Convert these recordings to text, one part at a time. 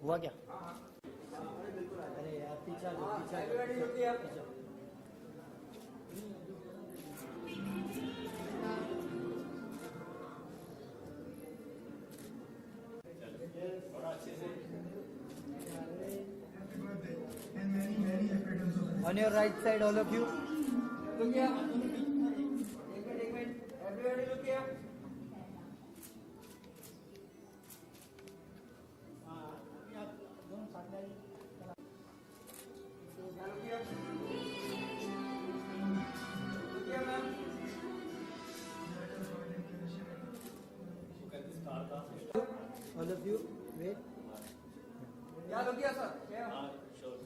हुआ क्या? अरे यार पीछा लो, पीछा लो। On your right side, all of you. Look here. एक minute. Everybody look here. All of you, wait. Yeah, look here, sir. Yeah. Sure.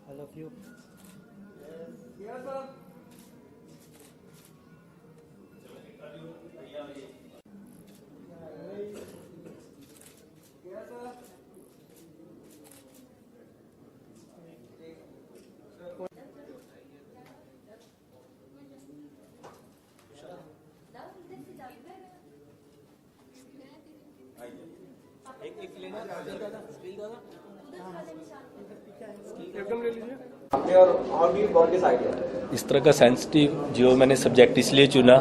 All of you. Yes, sir. Yes, sir. एक लेना एकदम ले लीजिए। इस तरह का सेंसिटिव जो मैंने सब्जेक्ट इसलिए चुना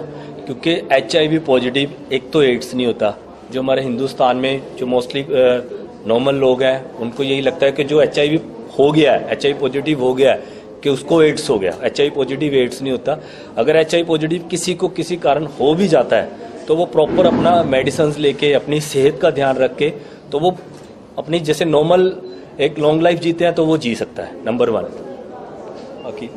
क्योंकि HIV पॉजिटिव एक तो एड्स नहीं होता। जो हमारे हिंदुस्तान में जो मोस्टली नॉर्मल लोग हैं उनको यही लगता है कि जो HIV हो गया है, HIV पॉजिटिव हो गया है कि उसको एड्स हो गया। HIV पॉजिटिव एड्स नहीं होता। अगर HIV पॉजिटिव किसी को किसी कारण हो भी जाता है तो वो प्रॉपर अपना मेडिसिन लेके अपनी सेहत का ध्यान रख के तो वो अपनी जैसे नॉर्मल एक लॉन्ग लाइफ जीते हैं तो वो जी सकता है। नंबर 1।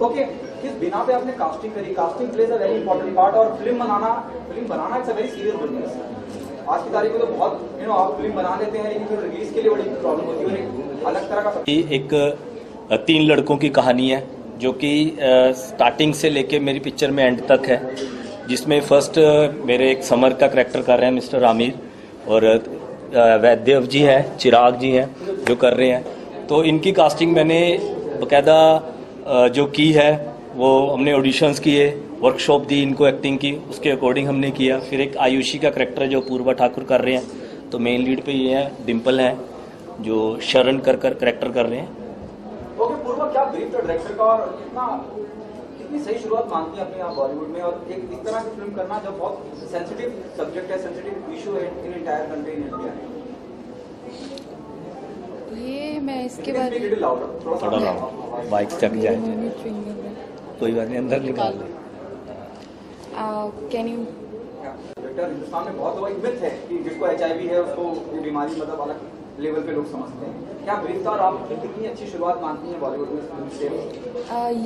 ओके, किस बिना पे आपने कास्टिंग करी? Casting plays a very important part और फिल्म बनाना it's a very serious business. आज की तारीख में तो बहुत आप फिल्म बना लेते हैं लेकिन फिर रिलीज के लिए बड़ी प्रॉब्लम होती है। अलग तरह का एक 3 लड़कों की कहानी है जो कि स्टार्टिंग से लेके मेरी पिक्चर में एंड तक है, जिसमें फर्स्ट मेरे एक समर का करैक्टर कर रहे हैं मिस्टर आमिर और वैद्यव जी हैं, चिराग जी हैं जो कर रहे हैं। तो इनकी कास्टिंग मैंने बाकायदा जो की है वो हमने ऑडिशंस किए, वर्कशॉप दी, इनको एक्टिंग की, उसके अकॉर्डिंग हमने किया। फिर एक आयुषी का करैक्टर है जो पूर्वा ठाकुर कर रहे हैं, तो मेन लीड पे ये है डिम्पल है जो शरण कर करैक्टर कर रहे हैं। ओके पूर्वा, क्या ब्रीफ था डायरेक्टर का और कितनी सही शुरुआत मानती है अपने आप बॉलीवुड में और एक इस तरह की फिल्म करना जो बहुत सेंसिटिव सब्जेक्ट है, सेंसिटिव इशू है in entire country in India. ये मैं इसके बारे में थोड़ा बाइक चक जाए, कोई बात नहीं, अंदर निकाल ले। कैन यू हिंदुस्तान में बहुत लोग मिथ है कि जिसको HIV है उसको ये बीमारी मतलब अलग लेवल पे लोग समझते हैं। क्या ब्रीफ था और आप कितनी अच्छी शुरुआत मानती हैं बॉलीवुड में से?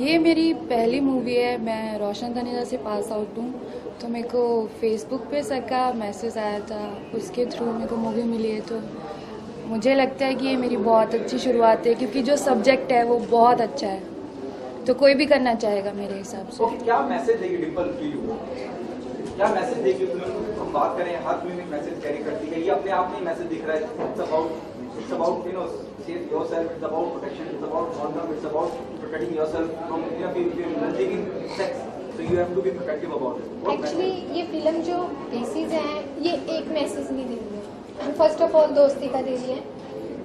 ये मेरी पहली मूवी है। मैं रोशन तनेजा से पास आउट हूँ, तो मेरे को फेसबुक पे सर का मैसेज आया था, उसके थ्रू मेरे को मूवी मिली है। तो मुझे लगता है कि ये मेरी बहुत अच्छी शुरुआत है क्योंकि जो सब्जेक्ट है वो बहुत अच्छा है, तो कोई भी करना चाहेगा मेरे हिसाब से। क्या मैसेज देगी डिम्पल फिल्म? क्या मैसेज देगी फिल्म? हम बात करें हर फिल्म एक मैसेज कैरी करती है, ये अपने आप में मैसेज दिख रहा है। It's about save yourself. It's about protection. It's about condom. It's about protecting yourself from if you're indulging in sex. So you have to be protective about it. Actually, ये फिल्म जो basis है ये एक message नहीं दे रही है। First of all दोस्ती का दे रही है।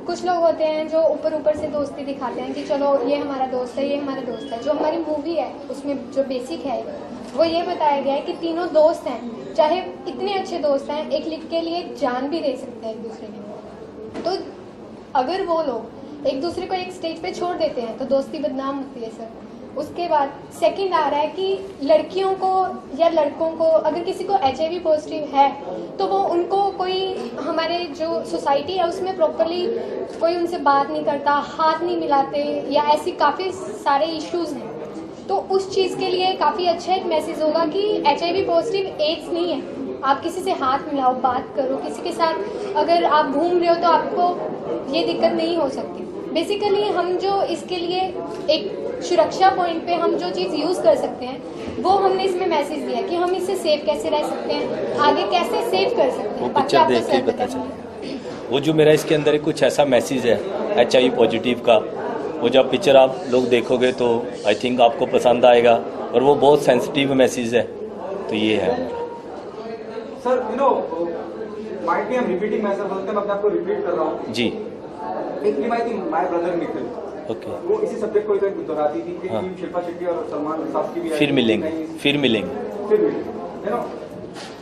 कुछ लोग होते हैं जो ऊपर से दोस्ती दिखाते हैं कि चलो ये हमारा दोस्त है, ये हमारा दोस्त है। जो हमारी मूवी है उसमें जो बेसिक है वो ये बताया गया है कि तीनों दोस्त हैं, चाहे इतने अच्छे दोस्त हैं, एक लिख के लिए जान भी दे सकते हैं एक दूसरे के। तो अगर वो लोग एक दूसरे को एक स्टेज पे छोड़ देते हैं तो दोस्ती बदनाम होती है सर। उसके बाद सेकंड आ रहा है कि लड़कियों को या लड़कों को अगर किसी को HIV पॉजिटिव है तो वो उनको कोई हमारे जो सोसाइटी है उसमें प्रॉपरली कोई उनसे बात नहीं करता, हाथ नहीं मिलाते या ऐसी काफ़ी सारे इश्यूज हैं। तो उस चीज़ के लिए काफ़ी अच्छा एक मैसेज होगा कि HIV पॉजिटिव एड्स नहीं है। आप किसी से हाथ मिलाओ, बात करो, किसी के साथ अगर आप घूम रहे हो तो आपको ये दिक्कत नहीं हो सकती। बेसिकली हम जो इसके लिए एक सुरक्षा पॉइंट पे हम जो चीज़ यूज़ कर सकते हैं वो हमने इसमें मैसेज दिया कि हम इससे सेफ कैसे रह सकते हैं, आगे कैसे सेव कर सकते हैं। पिक्चर देख के पता चला वो जो मेरा इसके अंदर कुछ ऐसा मैसेज है HIV पॉजिटिव का, वो जब पिक्चर आप लोग देखोगे तो आई थिंक आपको पसंद आएगा, और वो बहुत सेंसिटिव मैसेज है, तो ये है। Sir might be I am repeating myself, मैं अपने आप को रिपीट कर रहा हूँ जी। एक फिल्म आई थी माय ब्रदर निखिल, ओके। वो इसी सब्जेक्ट को दोहराती थी कि टीम शिल्पा शेट्टी और सलमान खान की भी फिर मिलेंगे, फिर मिलेंगे,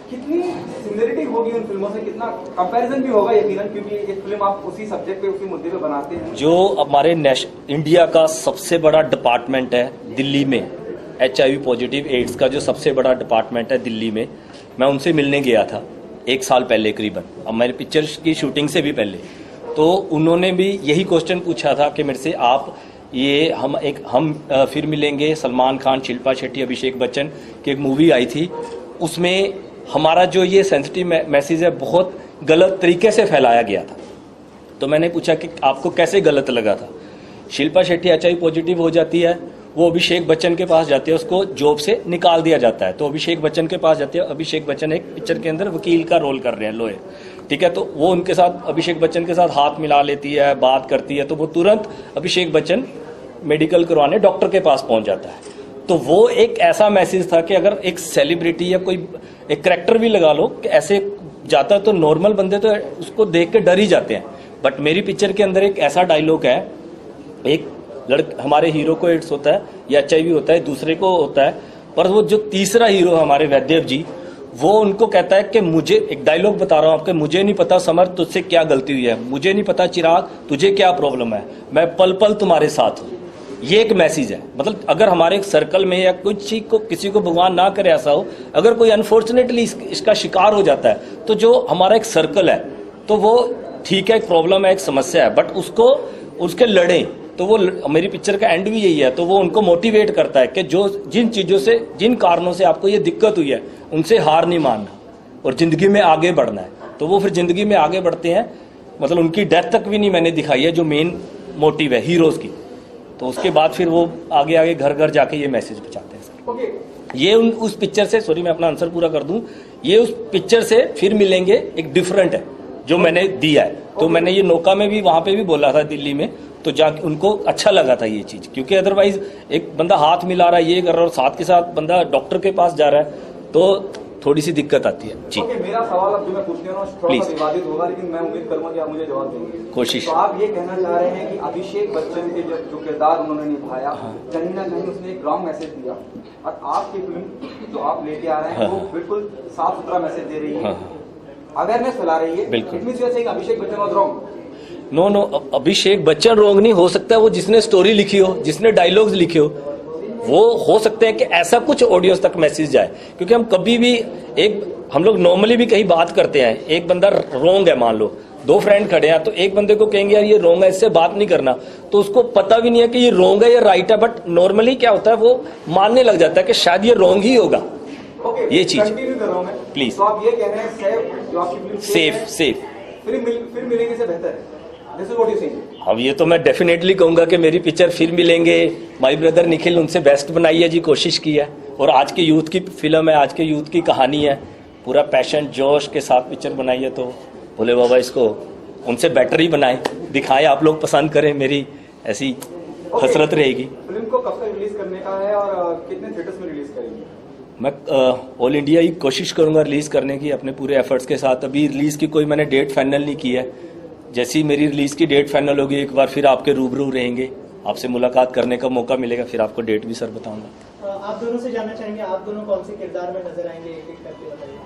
कितनी सिमिलरिटी होगी उन फिल्मों से, कितना कंपैरिजन भी होगा यकीनन, क्योंकि एक फिल्म आप उसी सब्जेक्ट पे उसी मुद्दे पे बनाते हैं। जो हमारे इंडिया का सबसे बड़ा डिपार्टमेंट है दिल्ली में, HIV पॉजिटिव एड्स का जो सबसे बड़ा डिपार्टमेंट है दिल्ली में, मैं उनसे मिलने गया था 1 साल पहले करीबन, अब मेरे पिक्चर की शूटिंग से भी पहले। तो उन्होंने भी यही क्वेश्चन पूछा था कि मेरे से, आप ये हम फिर मिलेंगे, सलमान खान, शिल्पा शेट्टी, अभिषेक बच्चन की एक मूवी आई थी, उसमें हमारा जो ये सेंसिटिव मैसेज है बहुत गलत तरीके से फैलाया गया था। तो मैंने पूछा कि आपको कैसे गलत लगा था। शिल्पा शेट्टी HIV पॉजिटिव हो जाती है, वो अभिषेक बच्चन के पास जाती है, उसको जॉब से निकाल दिया जाता है, तो अभिषेक बच्चन के पास जाती है। अभिषेक बच्चन एक पिक्चर के अंदर वकील का रोल कर रहे हैं, लॉयर, ठीक है। तो वो उनके साथ, अभिषेक बच्चन के साथ हाथ मिला लेती है, बात करती है, तो वो तुरंत अभिषेक बच्चन मेडिकल करवाने डॉक्टर के पास पहुंच जाता है। तो वो एक ऐसा मैसेज था कि अगर एक सेलिब्रिटी या कोई एक कैरेक्टर भी लगा लो कि ऐसे जाता है, तो नॉर्मल बंदे तो उसको देख के डर ही जाते हैं। बट मेरी पिक्चर के अंदर एक ऐसा डायलॉग है, एक हमारे हीरो को एड्स होता है या HIV होता है, दूसरे को होता है, पर वो जो तीसरा हीरो हमारे वैद्यदेव जी, वो उनको कहता है कि मुझे, एक डायलॉग बता रहा हूं आपके, मुझे नहीं पता समर तुझसे क्या गलती हुई है, मुझे नहीं पता चिराग तुझे क्या प्रॉब्लम है, मैं पल पल तुम्हारे साथ हूं। ये एक मैसेज है। मतलब अगर हमारे एक सर्कल में या कुछ किसी को भगवान ना करे ऐसा हो, अगर कोई अनफॉर्चुनेटली इसका शिकार हो जाता है, तो जो हमारा एक सर्कल है, तो वो ठीक है, एक प्रॉब्लम है, एक समस्या है, बट उसको उसके लड़ें। तो वो मेरी पिक्चर का एंड भी यही है। तो वो उनको मोटिवेट करता है कि जो जिन चीजों से, जिन कारणों से आपको ये दिक्कत हुई है, उनसे हार नहीं मानना और जिंदगी में आगे बढ़ना है। तो वो फिर जिंदगी में आगे बढ़ते हैं। मतलब उनकी डेथ तक भी नहीं मैंने दिखाई है, जो मेन मोटिव है हीरोज की। तो उसके बाद फिर वो आगे आगे घर घर जाके ये मैसेज पहुंचाते हैं सर। ये उस पिक्चर से, सॉरी मैं अपना आंसर पूरा कर दूं, ये उस पिक्चर से फिर मिलेंगे एक डिफरेंट है जो मैंने दिया है। तो मैंने ये नौका में भी, वहां पे भी बोला था दिल्ली में, तो जाके उनको अच्छा लगा था ये चीज, क्योंकि अदरवाइज एक बंदा हाथ मिला रहा है, ये कर रहा है, और साथ के साथ बंदा डॉक्टर के पास जा रहा है, तो थोड़ी सी दिक्कत आती है जी। मेरा सवाल अब जो मैं पूछने वाला हूं थोड़ा सा विवादित होगा, लेकिन मैं उम्मीद करूंगा कि आप मुझे जवाब देंगे। कोशिश। तो आप ये कहना चाह रहे हैं कि अभिषेक बच्चन के जो किरदार उन्होंने निभाया, कहीं ना कहीं उसने एक रॉन्ग मैसेज दिया, और आपकी फिल्म जो आप लेके आ रहे हैं वो बिल्कुल साफ सुथरा मैसेज दे रही है, अवेयरनेस फैला रही है। बिल्कुल। Abhishek Bachchan was wrong. No, Abhishek Bachchan wrong नहीं हो सकता। वो जिसने स्टोरी लिखी हो, जिसने डायलॉग्स लिखे हो सकते हैं कि ऐसा कुछ ऑडियंस तक मैसेज जाए। क्योंकि हम कभी भी हम लोग नॉर्मली भी कहीं बात करते हैं, एक बंदा रॉन्ग है, मान लो 2 फ्रेंड खड़े हैं, तो एक बंदे को कहेंगे यार ये रॉन्ग है, इससे बात नहीं करना, तो उसको पता भी नहीं है कि ये रॉन्ग है या राइट है, बट नॉर्मली क्या होता है, वो मानने लग जाता है कि शायद ये रॉन्ग ही होगा। ये चीज प्लीज। तो आप ये कह रहे हैं सेफ फिर मिलेंगे से बेहतर है। This is what you're saying. अब ये तो मैं डेफिनेटली कहूंगा कि मेरी पिक्चर फिर मिलेंगे, माय ब्रदर निखिल उनसे बेस्ट बनाई है जी, कोशिश की है, और आज के यूथ की फिल्म है, आज के यूथ की कहानी है, पूरा पैशन जोश के साथ पिक्चर बनाई है। तो भोले बाबा इसको उनसे बेटर ही बनाए, दिखाएं, आप लोग पसंद करें, मेरी ऐसी हसरत रहेगी। फिल्म को कब तक रिलीज करने का है और कितने थिएटर्स में रिलीज करेंगे? मैं ऑल इंडिया ही कोशिश करूंगा रिलीज करने की, अपने पूरे एफर्ट्स के साथ। अभी रिलीज की कोई मैंने डेट फाइनल नहीं की है। जैसी मेरी रिलीज की डेट फाइनल होगी, एक बार फिर आपके रूबरू रहेंगे, आपसे मुलाकात करने का मौका मिलेगा, फिर आपको डेट भी सर बताऊंगा। आप दोनों से जानना चाहेंगे, आप दोनों कौन से किरदार में नजर आएंगे, एक करके बताइए।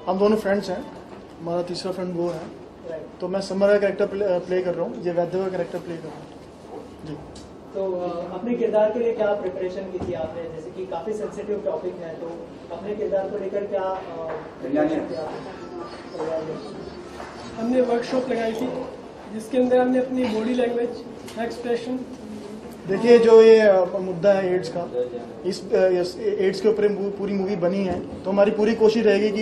हम दोनों फ्रेंड्स हैं, हमारा तीसरा फ्रेंड वो है, तो मैं समर का कैरेक्टर प्ले कर रहा हूँ, ये वैद्य का कैरेक्टर प्ले कर रहा हूँ जी। तो अपने किरदार के लिए क्या प्रिपरेशन की थी आपने? जैसे कि काफी सेंसिटिव टॉपिक है, तो अपने किरदार को लेकर क्या हमने वर्कशॉप लगाई थी, जिसके अंदर हमने अपनी बॉडी लैंग्वेज, एक्सप्रेशन। देखिए, जो ये मुद्दा है एड्स का, इस एड्स के ऊपर पूरी मूवी बनी है, तो हमारी पूरी कोशिश रहेगी कि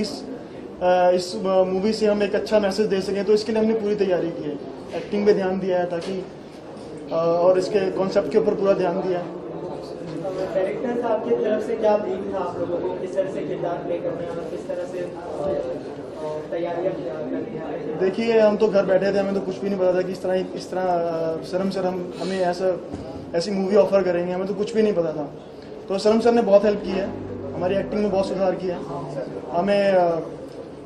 इस मूवी से हम एक अच्छा मैसेज दे सकें। तो इसके लिए हमने पूरी तैयारी की है, एक्टिंग पे ध्यान दिया है, ताकि और इसके कॉन्सेप्ट के ऊपर पूरा ध्यान दिया है। डायरेक्टर साहब की तरफ से क्या ब्रीफ था आप लोगों को, किस तरह से किरदार प्ले करना है और किस तरह से तैयारियां करनी है? देखिए, हम तो घर बैठे थे, हमें तो कुछ भी नहीं पता था कि इस तरह शर्म हमें ऐसा ऐसी मूवी ऑफर करेंगे, हमें तो कुछ भी नहीं पता था। तो सरम सर ने बहुत हेल्प की है, हमारी एक्टिंग में बहुत सुधार किया है, हमें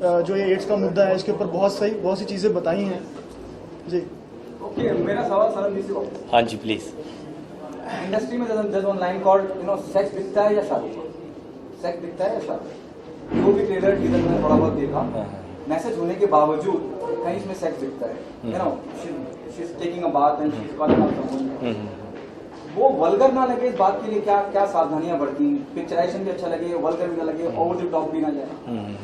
जो ये एड्स का मुद्दा है इसके ऊपर बहुत सी चीज़ें बताई हैं जी। ओके, मेरा सवाल सरम जी से वापस। हाँ जी प्लीज। इंडस्ट्री में जज ऑनलाइन कॉल्ड सेक्स दिखता है या शादी, सेक्स दिखता है या शादी, जो भी ट्रेलर टीजर में थोड़ा बहुत देखा, मैसेज होने के बावजूद कहीं इसमें सेक्स दिखता है, you know she is taking a bath and she is calling out someone, वो वल्गर ना लगे, इस बात के लिए क्या क्या सावधानियां बरती, पिक्चराइजेशन भी अच्छा लगे, वल्गर भी ना लगे, ओवर द टॉप भी ना जाए?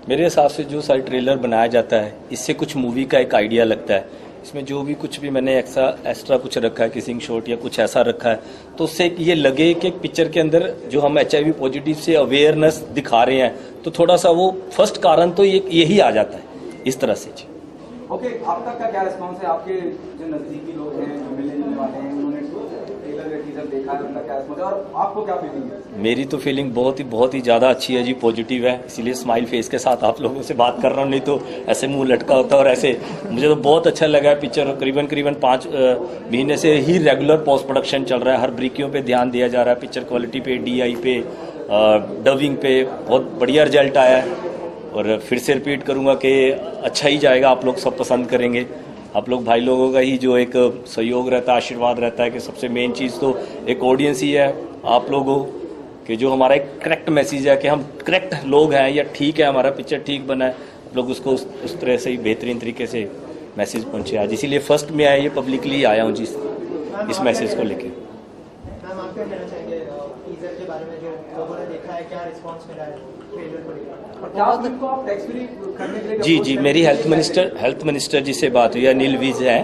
मेरे हिसाब से जो सारा ट्रेलर बनाया जाता है इससे कुछ मूवी का एक आइडिया लगता है। इसमें जो भी कुछ भी मैंने एक्स्ट्रा कुछ रखा है, किसिंग शॉट या कुछ ऐसा रखा है, तो उससे ये लगे कि पिक्चर के अंदर जो हम HIV पॉजिटिव से अवेयरनेस दिखा रहे हैं, तो थोड़ा सा वो फर्स्ट कारण तो यही आ जाता है इस तरह से। ओके, आपका क्या रिस्पॉन्स है? आपके जो नजदीकी लोग हैं, जो मिलने वाले हैं, उन्होंने ट्रेलर या टीजर देखा है, उनका क्या रिस्पॉन्स है और आपको क्या फीलिंग है? मेरी तो फीलिंग बहुत ही ज़्यादा अच्छी है जी, पॉजिटिव है, इसीलिए स्माइल फेस के साथ आप लोगों से बात कर रहा हूँ, नहीं तो ऐसे मुंह लटका होता और ऐसे। मुझे तो बहुत अच्छा लगा है पिक्चर। करीबन 5 महीने से ही रेगुलर पोस्ट प्रोडक्शन चल रहा है, हर ब्रीकियों पे ध्यान दिया जा रहा है, पिक्चर क्वालिटी पे, DI पे, डबिंग पे बहुत बढ़िया रिजल्ट आया है। और फिर से रिपीट करूँगा कि अच्छा ही जाएगा, आप लोग सब पसंद करेंगे। आप लोग भाई लोगों का ही जो एक सहयोग रहता है, आशीर्वाद रहता है कि सबसे मेन चीज़ तो एक ऑडियंस ही है, आप लोगों कि जो हमारा एक करेक्ट मैसेज है कि हम करेक्ट लोग हैं या ठीक है, हमारा पिक्चर ठीक बना है, आप लोग उसको उस तरह से ही बेहतरीन तरीके से मैसेज पहुँचे आज। इसीलिए फर्स्ट में आया, ये पब्लिकली आया हूँ जी इस मैसेज को लेके। मैम आप क्या कहना चाहेंगे टीजर के बारे में, जो लोगों ने देखा है, क्या रिस्पांस मिला है ट्रेलर को लेकर? क्या उनको आप टैक्स फ्री करने के लिए जी मेरी हेल्थ मिनिस्टर जी से बात हुई है, अनिल विज है,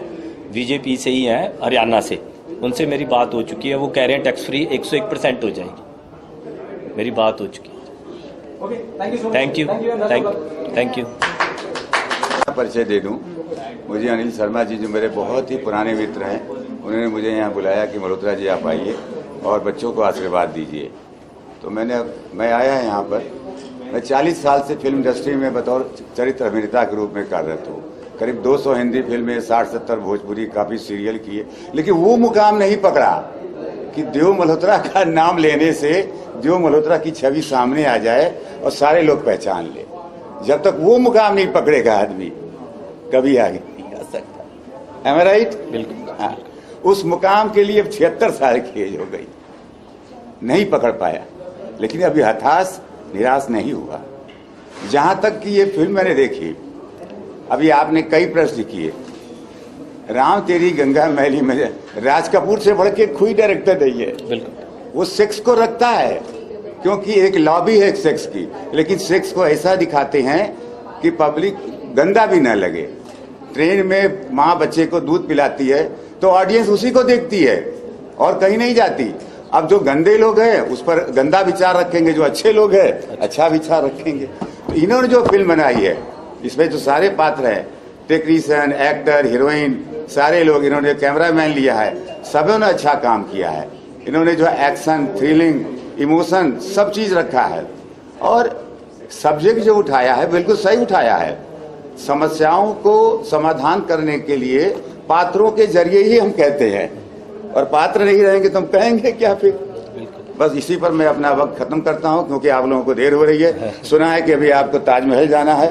बीजेपी से ही हैं, हरियाणा से, उनसे मेरी बात हो चुकी है। वो कह रहे हैं टैक्स फ्री 101% हो जाएगी, मेरी बात हो चुकी है। Okay, thank you. परिचय दे दूं, मुझे अनिल शर्मा जी जो मेरे बहुत ही पुराने मित्र हैं, उन्होंने मुझे यहाँ बुलाया कि मल्होत्रा जी आप आइए और बच्चों को आशीर्वाद दीजिए। तो मैं आया यहाँ पर। मैं 40 साल से फिल्म इंडस्ट्री में बतौर चरित्र अभिनेता के रूप में कार्यरत हूँ। करीब 200 हिंदी फिल्में, 60-70 भोजपुरी, काफी सीरियल किए, लेकिन वो मुकाम नहीं पकड़ा कि देव मल्होत्रा का नाम लेने से देव मल्होत्रा की छवि सामने आ जाए और सारे लोग पहचान ले। जब तक वो मुकाम नहीं पकड़ेगा आदमी कभी आगे नहीं आ सकता। Am I right? बिल्कुल। हाँ, उस मुकाम के लिए 76 साल की एज हो गई, नहीं पकड़ पाया, लेकिन अभी हताश निराश नहीं हुआ। जहां तक कि ये फिल्म मैंने देखी, अभी आपने कई प्रश्न किए, राम तेरी गंगा मैली में राज कपूर से बढ़ के कोई डायरेक्टर नहीं है। बिल्कुल। वो सेक्स को रखता है क्योंकि एक लॉबी है सेक्स की, लेकिन सेक्स को ऐसा दिखाते हैं कि पब्लिक गंदा भी ना लगे। ट्रेन में माँ बच्चे को दूध पिलाती है तो ऑडियंस उसी को देखती है और कहीं नहीं जाती। अब जो गंदे लोग हैं उस पर गंदा विचार रखेंगे, जो अच्छे लोग हैं अच्छा विचार रखेंगे। तो इन्होंने जो फिल्म बनाई है, इसमें जो सारे पात्र हैं, टेक्नीशियन, एक्टर, हीरोइन, सारे लोग, इन्होंने कैमरामैन लिया है, सबों ने अच्छा काम किया है। इन्होंने जो एक्शन, थ्रिलिंग, इमोशन सब चीज रखा है और सब्जेक्ट जो उठाया है बिल्कुल सही उठाया है। समस्याओं को समाधान करने के लिए पात्रों के जरिए ही हम कहते हैं, और पात्र नहीं रहेंगे तो हम कहेंगे क्या फिर। बस इसी पर मैं अपना वक्त खत्म करता हूं क्योंकि आप लोगों को देर हो रही है। सुना है कि अभी आपको ताजमहल जाना है?